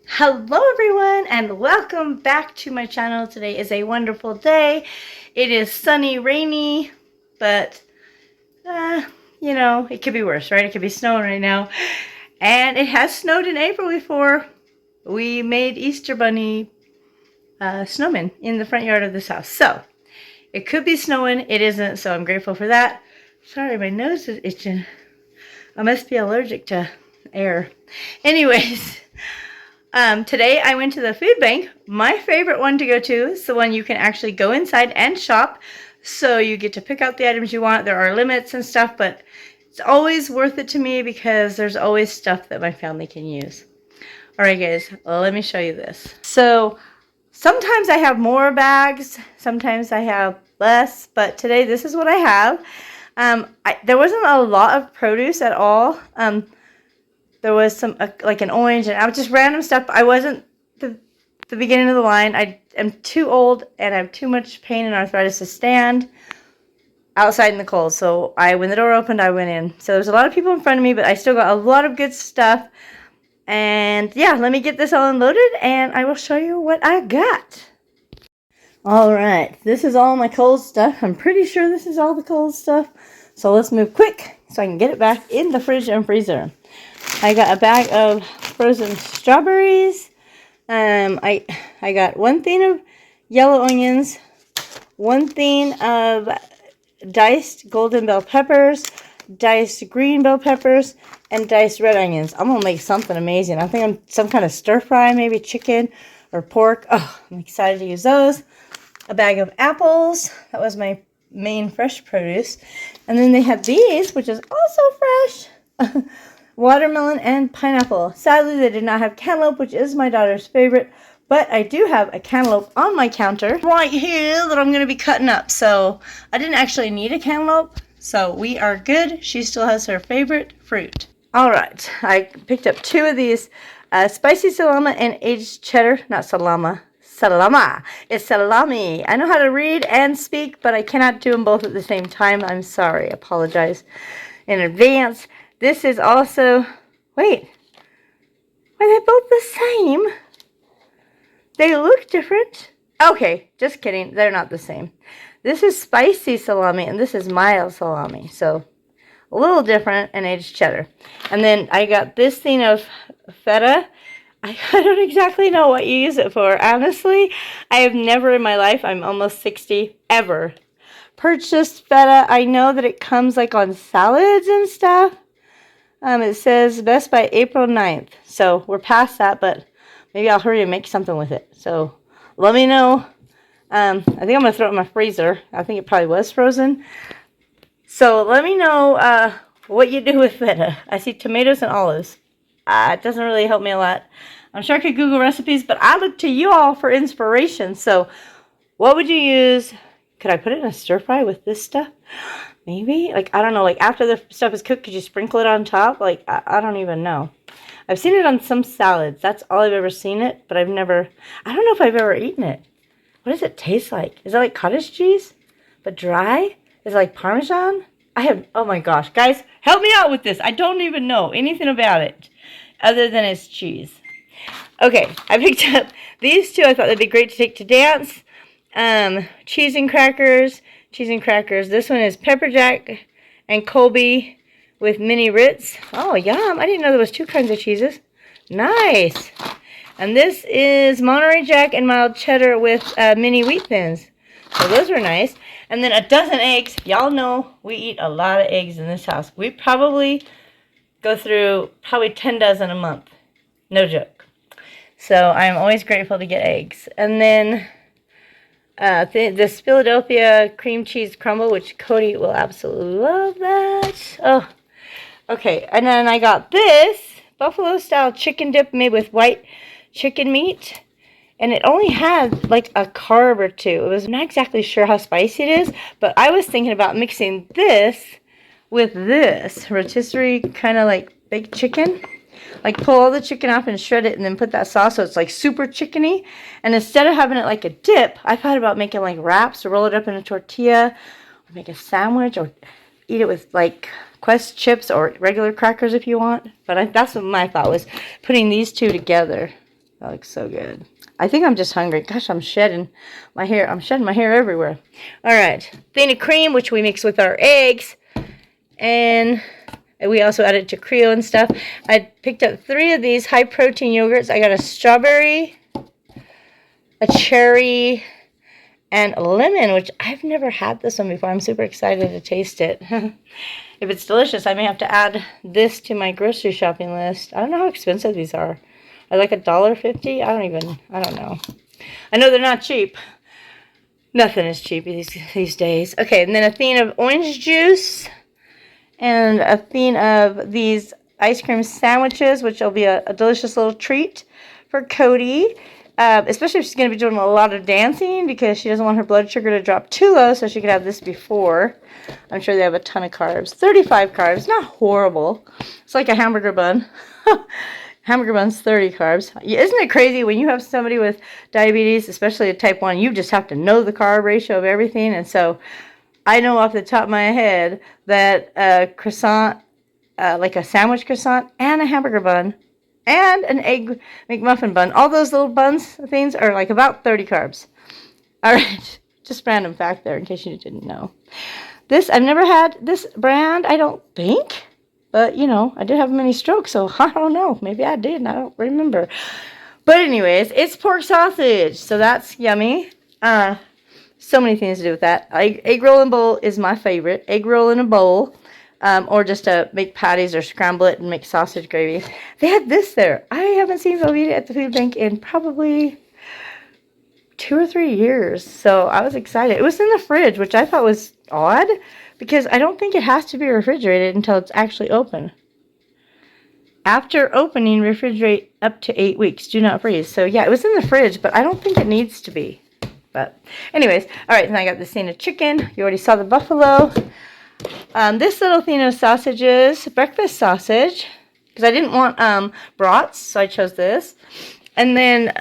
Hello everyone and welcome back to my channel. Today is a wonderful day. It is sunny, rainy, but you know, it could be worse, right? It could be snowing right now. And it has snowed in April before. We made Easter Bunny snowmen in the front yard of this house. So, it could be snowing. It isn't, so I'm grateful for that. Sorry, my nose is itching. I must be allergic to air. Anyways, today I went to the food bank. My favorite one to go to is the one you can actually go inside and shop. So you get to pick out the items you want. There are limits and stuff, but it's always worth it to me because there's always stuff that my family can use. Alright guys, let me show you this. So sometimes I have more bags, sometimes I have less, but today this is what I have. There wasn't a lot of produce at all. There was some, like an orange, and just random stuff. I wasn't the beginning of the line. I am too old, and I have too much pain and arthritis to stand outside in the cold. So when the door opened, I went in. So there's a lot of people in front of me, but I still got a lot of good stuff. And yeah, let me get this all unloaded, and I will show you what I got. Alright, this is all my cold stuff. I'm pretty sure this is all the cold stuff. So let's move quick so I can get it back in the fridge and freezer. I got a bag of frozen strawberries. I got one thing of yellow onions, one thing of diced golden bell peppers, diced green bell peppers, and diced red onions. I'm going to make something amazing. I think I'm some kind of stir fry, maybe chicken or pork. Oh, I'm excited to use those. A bag of apples. That was my main fresh produce. And then they have these, which is also fresh. Watermelon and pineapple. Sadly, they did not have cantaloupe, which is my daughter's favorite. But I do have a cantaloupe on my counter right here that I'm going to be cutting up. So I didn't actually need a cantaloupe. So we are good. She still has her favorite fruit. Alright, I picked up two of these spicy salami and aged cheddar. Not salama. Salama. It's salami. I know how to read and speak, but I cannot do them both at the same time. I'm sorry. I apologize in advance. This is also... Wait. Are they both the same? They look different. Okay, just kidding. They're not the same. This is spicy salami, and this is mild salami. So, a little different, and aged cheddar. And then I got this thing of feta. I don't exactly know what you use it for. Honestly, I have never in my life, I'm almost 60, ever purchased feta. I know that it comes like on salads and stuff. It says best by April 9th. So we're past that, but maybe I'll hurry and make something with it. So let me know. I think I'm going to throw it in my freezer. I think it probably was frozen. So let me know what you do with feta. I see tomatoes and olives. It doesn't really help me a lot. I'm sure I could Google recipes, but I look to you all for inspiration. So what would you use? Could I put it in a stir fry with this stuff? Maybe? Like, I don't know. Like, after the stuff is cooked, could you sprinkle it on top? Like, I don't even know. I've seen it on some salads. That's all I've ever seen it, but I've never... I don't know if I've ever eaten it. What does it taste like? Is it like cottage cheese? But dry? Is it like Parmesan? Oh my gosh. Guys, help me out with this. I don't even know anything about it other than it's cheese. Okay, I picked up these two. I thought they'd be great to take to dance. Cheese and crackers. Cheese and crackers. This one is pepper jack and Colby with mini Ritz. Oh, yum. I didn't know there was two kinds of cheeses. Nice. And this is Monterey Jack and mild cheddar with mini wheat thins. So those are nice. And then a dozen eggs. Y'all know we eat a lot of eggs in this house. We probably go through 10 dozen a month. No joke. So I'm always grateful to get eggs. And then this Philadelphia cream cheese crumble, which Cody will absolutely love that. Oh, okay. And then I got this buffalo style chicken dip made with white chicken meat. And it only had like a carb or two. It was not exactly sure how spicy it is, but I was thinking about mixing this with this rotisserie kind of like baked chicken. Like pull all the chicken off and shred it and then put that sauce so it's like super chickeny. And instead of having it like a dip, I thought about making like wraps or roll it up in a tortilla or make a sandwich or eat it with like Quest chips or regular crackers if you want. But that's what my thought was, putting these two together. That looks so good. I think I'm just hungry. Gosh, I'm shedding my hair. I'm shedding my hair everywhere. All right. Thing of cream, which we mix with our eggs. And we also added to Creo and stuff. I picked up 3 of these high-protein yogurts. I got a strawberry, a cherry, and a lemon, which I've never had this one before. I'm super excited to taste it. If it's delicious, I may have to add this to my grocery shopping list. I don't know how expensive these are. Are like $1.50? I don't know. I know they're not cheap. Nothing is cheap these days. Okay, and then a thing of orange juice and a thing of these ice cream sandwiches, which will be a delicious little treat for Cody. Especially if she's going to be doing a lot of dancing because she doesn't want her blood sugar to drop too low, so she could have this before. I'm sure they have a ton of carbs. 35 carbs, not horrible. It's like a hamburger bun. Hamburger bun's 30 carbs. Isn't it crazy when you have somebody with diabetes, especially a type 1, you just have to know the carb ratio of everything. And so I know off the top of my head that a croissant, like a sandwich croissant and a hamburger bun and an egg McMuffin bun, all those little buns things are like about 30 carbs. All right, just random fact there in case you didn't know. This, I've never had this brand, I don't think. But, you know, I did have many strokes, so I don't know. Maybe I did, and I don't remember. But anyways, it's pork sausage, so that's yummy. So many things to do with that. Egg roll in bowl is my favorite. Egg roll in a bowl, or just to make patties or scramble it and make sausage gravy. They had this there. I haven't seen Velveeta at the food bank in probably 2 or 3 years, so I was excited. It was in the fridge, which I thought was odd, because I don't think it has to be refrigerated until it's actually open. After opening, refrigerate up to 8 weeks. Do not freeze. So yeah, it was in the fridge, but I don't think it needs to be. But anyways, all right, and I got this thing of chicken. You already saw the buffalo. This little thing of sausages, breakfast sausage, because I didn't want brats, so I chose this. And then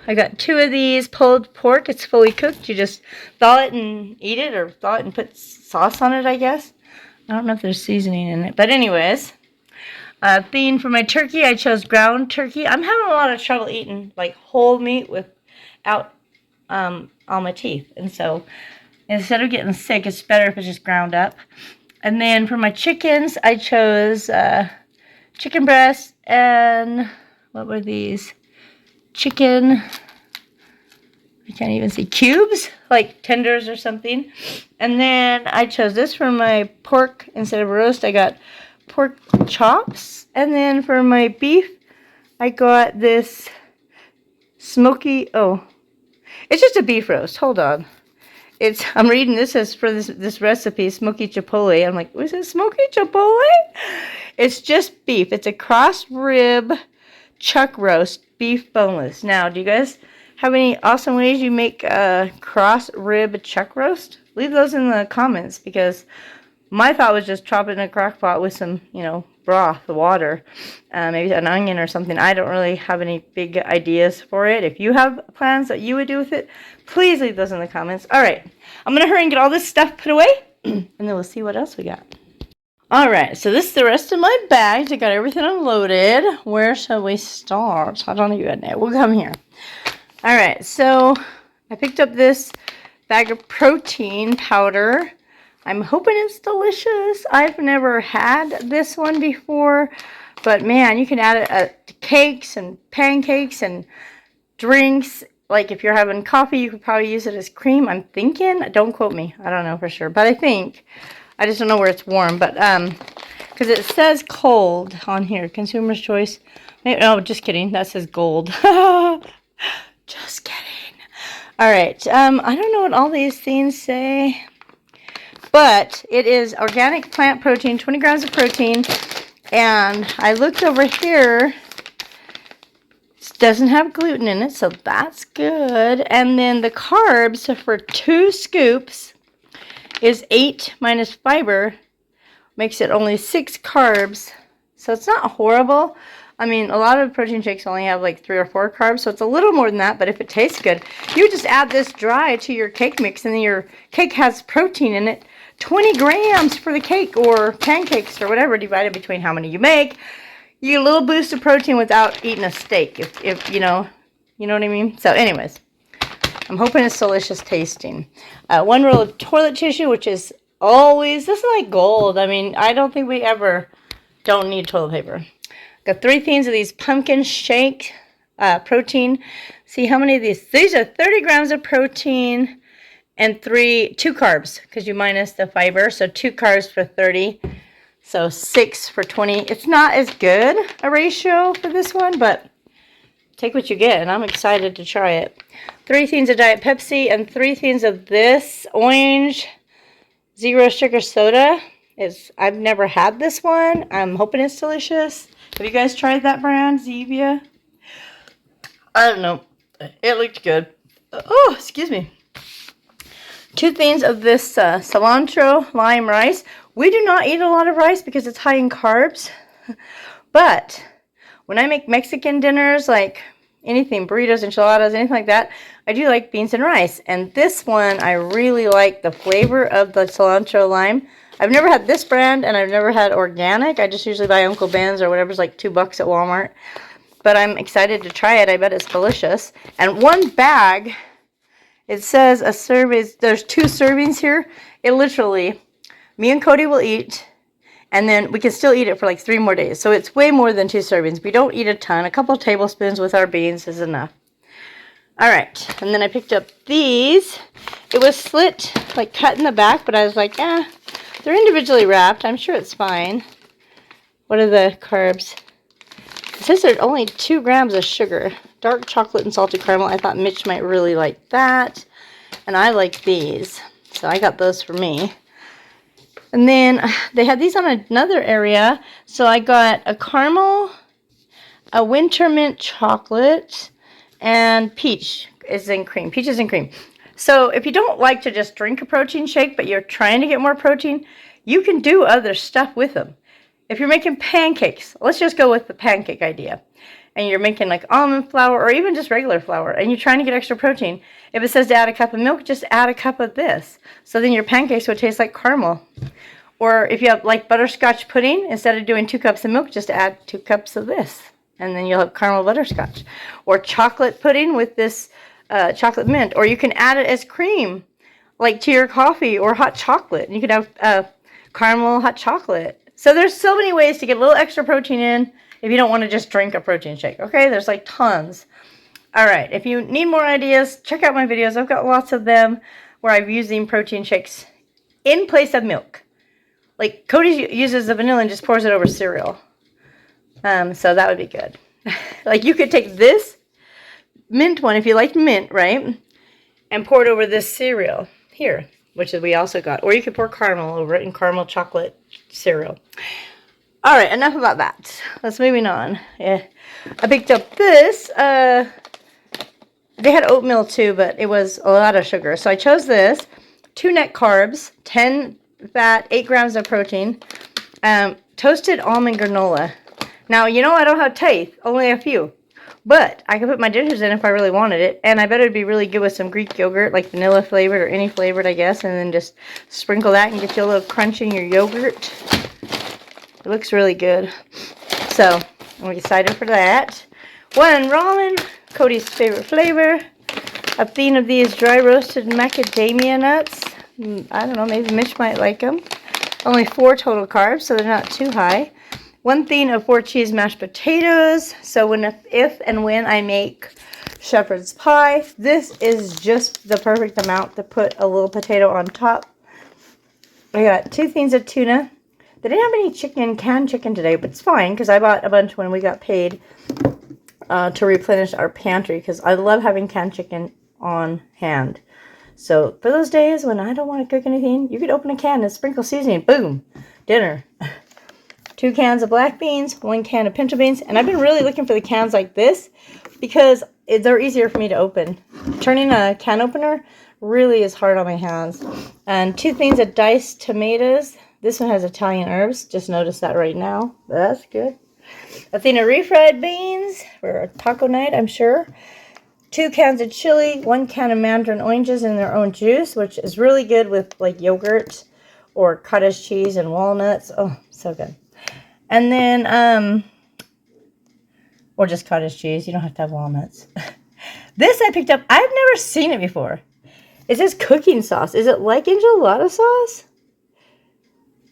I got 2 of these pulled pork. It's fully cooked. You just thaw it and eat it, or thaw it and put sauce on it, I guess. I don't know if there's seasoning in it. But anyways, thing for my turkey, I chose ground turkey. I'm having a lot of trouble eating like whole meat without all my teeth. And so instead of getting sick, it's better if it's just ground up. And then for my chickens, I chose chicken breast and what were these? Chicken, I can't even see, cubes, like tenders or something. And then I chose this for my pork. Instead of a roast, I got pork chops. And then for my beef, I got this smoky, it's just a beef roast. Hold on. I'm reading this as for this recipe, smoky chipotle. I'm like, was it smoky chipotle? It's just beef. It's a cross rib chuck roast, beef boneless. Now, do you guys have any awesome ways you make a cross rib chuck roast? Leave those in the comments, because my thought was just chop it in a crock pot with some, broth, water, maybe an onion or something. I don't really have any big ideas for it. If you have plans that you would do with it, please leave those in the comments. All right, I'm going to hurry and get all this stuff put away, and then we'll see what else we got. All right, so this is the rest of my bags. I got everything unloaded. Where shall we start? I don't even know. We'll come here. All right, so I picked up this bag of protein powder. I'm hoping it's delicious. I've never had this one before, but man, you can add it to cakes and pancakes and drinks. Like if you're having coffee, you could probably use it as cream. I'm thinking. Don't quote me. I don't know for sure, but I think. I just don't know where it's warm, but because it says cold on here, consumer's choice. No, just kidding. That says gold. Just kidding. All right. I don't know what all these things say, but it is organic plant protein, 20 grams of protein. And I looked over here. It doesn't have gluten in it, so that's good. And then the carbs for 2 scoops is 8 minus fiber, makes it only 6 carbs. So it's not horrible. I mean, a lot of protein shakes only have like 3 or 4 carbs, so it's a little more than that, but if it tastes good, you just add this dry to your cake mix, and then your cake has protein in it. 20 grams for the cake, or pancakes, or whatever, divided between how many you make. You get a little boost of protein without eating a steak, if you know what I mean? So anyways, I'm hoping it's delicious tasting. 1 roll of toilet tissue, which is always, this is like gold. I mean, I don't think we ever don't need toilet paper. Got 3 things of these pumpkin shake protein. See how many of these? These are 30 grams of protein and 2 carbs, because you minus the fiber. So 2 carbs for 30. So 6 for 20. It's not as good a ratio for this one, but take what you get, and I'm excited to try it. 3 things of Diet Pepsi and 3 things of this orange zero sugar soda. I've never had this one. I'm hoping it's delicious. Have you guys tried that brand, Zevia? I don't know. It looked good. Oh, excuse me. 2 things of this cilantro lime rice. We do not eat a lot of rice because it's high in carbs. But when I make Mexican dinners, like anything, burritos, enchiladas, anything like that, I do like beans and rice. And this one, I really like the flavor of the cilantro lime. I've never had this brand, and I've never had organic. I just usually buy Uncle Ben's or whatever's like $2 at Walmart. But I'm excited to try it. I bet it's delicious. And 1 bag, it says a serving, there's 2 servings here. It literally, me and Cody will eat, and then we can still eat it for like 3 more days. So it's way more than 2 servings. We don't eat a ton. A couple tablespoons with our beans is enough. All right. And then I picked up these. It was slit, like cut in the back, but I was like, they're individually wrapped. I'm sure it's fine. What are the carbs? It says there's only 2 grams of sugar. Dark chocolate and salted caramel. I thought Mitch might really like that. And I like these. So I got those for me. And then they had these on another area. So I got a caramel, a winter mint chocolate, and peach is in cream. Peaches and cream. So if you don't like to just drink a protein shake, but you're trying to get more protein, you can do other stuff with them. If you're making pancakes, let's just go with the pancake idea. And you're making like almond flour or even just regular flour, and you're trying to get extra protein. If it says to add a cup of milk, just add a cup of this. So then your pancakes would taste like caramel. Or if you have like butterscotch pudding, instead of doing 2 cups of milk, just add 2 cups of this. And then you'll have caramel butterscotch. Or chocolate pudding with this chocolate mint. Or you can add it as cream, like to your coffee or hot chocolate. You can have caramel hot chocolate. So there's so many ways to get a little extra protein in if you don't want to just drink a protein shake. Okay, there's like tons. All right, if you need more ideas, check out my videos. I've got lots of them where I'm using protein shakes in place of milk. Like Cody uses the vanilla and just pours it over cereal. So that would be good. Like you could take this mint one, if you like mint, right? And pour it over this cereal here, which we also got. Or you could pour caramel over it and caramel chocolate cereal. All right, enough about that. Let's moving on. Yeah, I picked up this. They had oatmeal too, but it was a lot of sugar. So I chose this. 2 net carbs, 10 fat, 8 grams of protein. Toasted almond granola. Now, you know I don't have teeth, only a few. But I could put my dishes in if I really wanted it. And I bet it would be really good with some Greek yogurt, like vanilla flavored or any flavored, I guess. And then just sprinkle that and get you a little crunch in your yogurt. It looks really good. So, I'm excited for that. 1 ramen, Cody's favorite flavor. A thing of these dry roasted macadamia nuts. I don't know, maybe Mitch might like them. Only 4 total carbs, so they're not too high. 1 thing of 4 cheese mashed potatoes. So if and when I make shepherd's pie, this is just the perfect amount to put a little potato on top. I got 2 things of tuna. They didn't have any canned chicken today, but it's fine because I bought a bunch when we got paid to replenish our pantry because I love having canned chicken on hand. So for those days when I don't want to cook anything, you could open a can and sprinkle seasoning. Boom, dinner. 2 cans of black beans, 1 can of pinto beans, and I've been really looking for the cans like this because they're easier for me to open. Turning a can opener really is hard on my hands. And 2 things of diced tomatoes. This one has Italian herbs. Just noticed that right now. That's good. A thing of refried beans for a taco night, I'm sure. 2 cans of chili, 1 can of mandarin oranges in their own juice, which is really good with like yogurt or cottage cheese and walnuts. Oh, so good. And then Or just cottage cheese. You don't have to have walnuts. This I picked up. I've never seen it before. It says cooking sauce. Is it like enchilada sauce?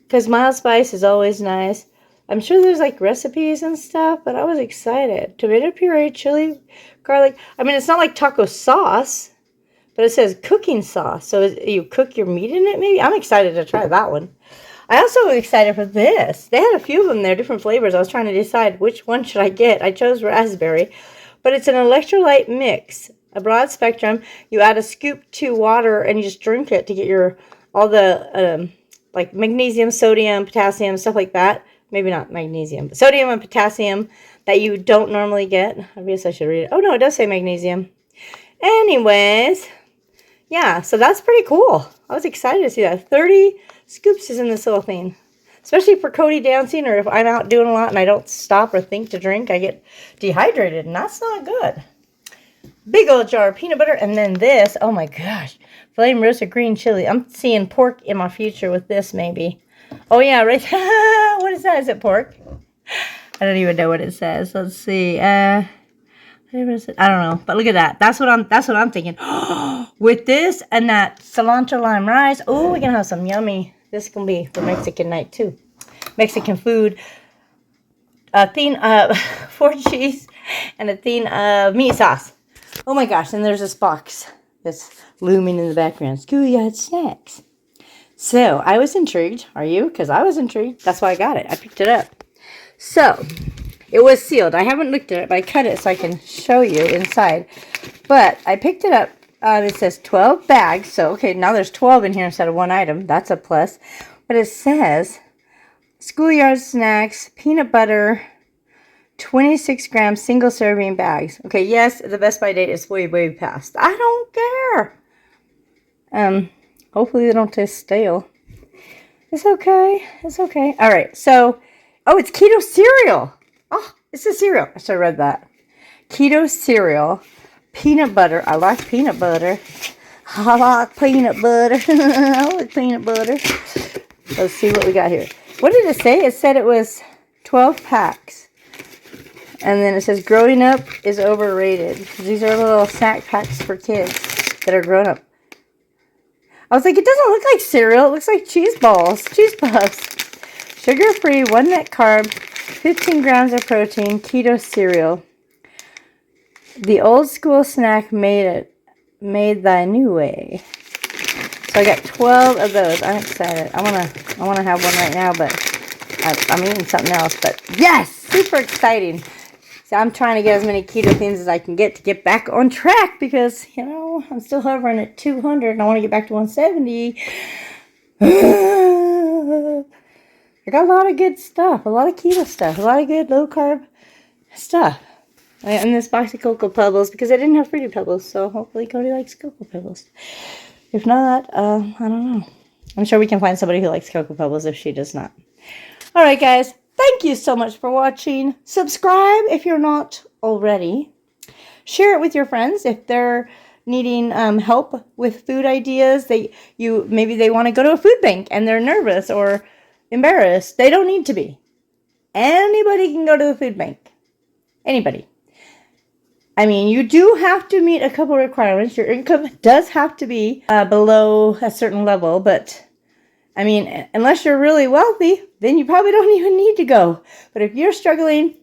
Because mild spice is always nice. I'm sure there's like recipes and stuff, but I was excited. Tomato puree, chili, garlic. I mean, it's not like taco sauce, but it says cooking sauce. So you cook your meat in it, maybe? I'm excited to try that one. I also was excited for this. They had a few of them there, different flavors. I was trying to decide which one should I get. I chose raspberry, but it's an electrolyte mix, a broad spectrum. You add a scoop to water and you just drink it to get your all the like magnesium, sodium, potassium, stuff like that. Maybe not magnesium, but sodium and potassium that you don't normally get. I guess I should read it. Oh, no, it does say magnesium. Anyways, yeah, so that's pretty cool. I was excited to see that. 30 scoops is in this little thing. Especially for Cody dancing, or if I'm out doing a lot and I don't stop or think to drink, I get dehydrated, and that's not good. Big old jar of peanut butter, and then this. Oh, my gosh. Flame roasted green chili. I'm seeing pork in my future with this, maybe. Oh, yeah, right. What is that? Is it pork? I don't even know what it says. Let's see. I don't know. But look at that. That's what I'm thinking. With this and that cilantro lime rice. Oh, we're going to have some yummy. This can be for Mexican night, too. Mexican food. A thing of 4 cheese and a thing of meat sauce. Oh, my gosh. And there's this box that's looming in the background. Schoolyard snacks. So, I was intrigued. Are you? Because I was intrigued. That's why I got it. I picked it up. So, it was sealed. I haven't looked at it, but I cut it so I can show you inside. But I picked it up. It says 12 bags. So, okay, now there's 12 in here instead of one item. That's a plus. But it says schoolyard snacks, peanut butter, 26 gram single serving bags. Okay, yes, the best by date is way, way past. I don't care. Hopefully they don't taste stale. It's okay. It's okay. All right. So, oh, it's keto cereal. Oh, it's a cereal. I should have read that. Keto cereal. Peanut butter. I like peanut butter. I like peanut butter. I like peanut butter. Let's see what we got here. What did it say? It said it was 12 packs. And then it says growing up is overrated. These are little snack packs for kids that are grown up. I was like, it doesn't look like cereal. It looks like cheese balls, cheese puffs. Sugar-free, 1 net carb, 15 grams of protein, keto cereal. The old school snack made thy new way. So I got 12 of those. I'm excited. I wanna have one right now, but I'm eating something else. But yes, super exciting. So I'm trying to get as many keto things as I can get to get back on track because, you know, I'm still hovering at 200 and I want to get back to 170. I got a lot of good stuff, a lot of keto stuff, a lot of good low carb stuff. And this box of Cocoa Pebbles because I didn't have Fruity Pebbles, so hopefully Cody likes Cocoa Pebbles. If not, I don't know. I'm sure we can find somebody who likes Cocoa Pebbles if she does not. All right, guys. Thank you so much for watching. Subscribe if you're not already. Share it with your friends if they're needing help with food ideas. Maybe they want to go to a food bank and they're nervous or embarrassed. They don't need to be. Anybody can go to the food bank. Anybody. I mean, you do have to meet a couple requirements. Your income does have to be below a certain level, but I mean, unless you're really wealthy, then you probably don't even need to go. But if you're struggling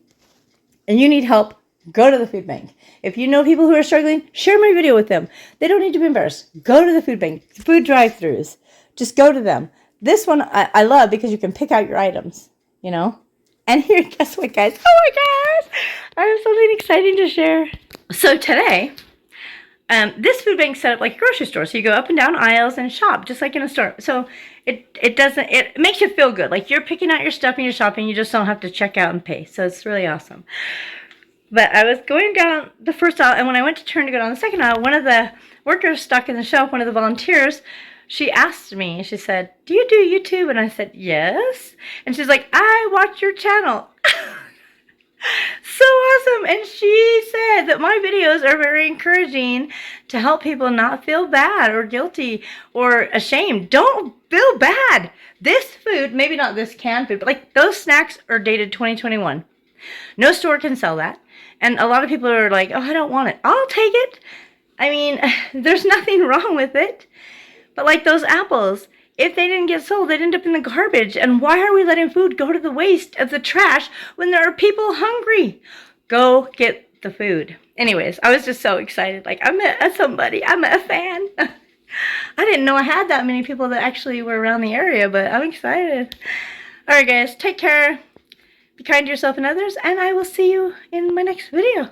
and you need help, go to the food bank. If you know people who are struggling, share my video with them. They don't need to be embarrassed. Go to the food bank, food drive-thrus. Just go to them. This one I love because you can pick out your items, you know. And here, guess what, guys? Oh my gosh! I have something exciting to share. So today, this food bank set up like a grocery store. So you go up and down aisles and shop just like in a store. So it makes you feel good. Like you're picking out your stuff and you're shopping. You just don't have to check out and pay. So it's really awesome. But I was going down the first aisle, and when I went to turn to go down the second aisle, one of the workers stuck in the shelf, one of the volunteers, she asked me, she said, "Do you do YouTube?" And I said, "Yes." And she's like, "I watch your channel." So awesome. And she said that my videos are very encouraging to help people not feel bad or guilty or ashamed. Don't feel bad. This food, maybe not this canned food, but like those snacks are dated 2021. No store can sell that. And a lot of people are like, oh, I don't want it. I'll take it. I mean, there's nothing wrong with it. But like those apples, if they didn't get sold, they'd end up in the garbage. And why are we letting food go to the waste of the trash when there are people hungry? Go get the food. Anyways, I was just so excited. Like, I met somebody. I met a fan. I didn't know I had that many people that actually were around the area, but I'm excited. All right, guys, take care. Be kind to yourself and others, and I will see you in my next video.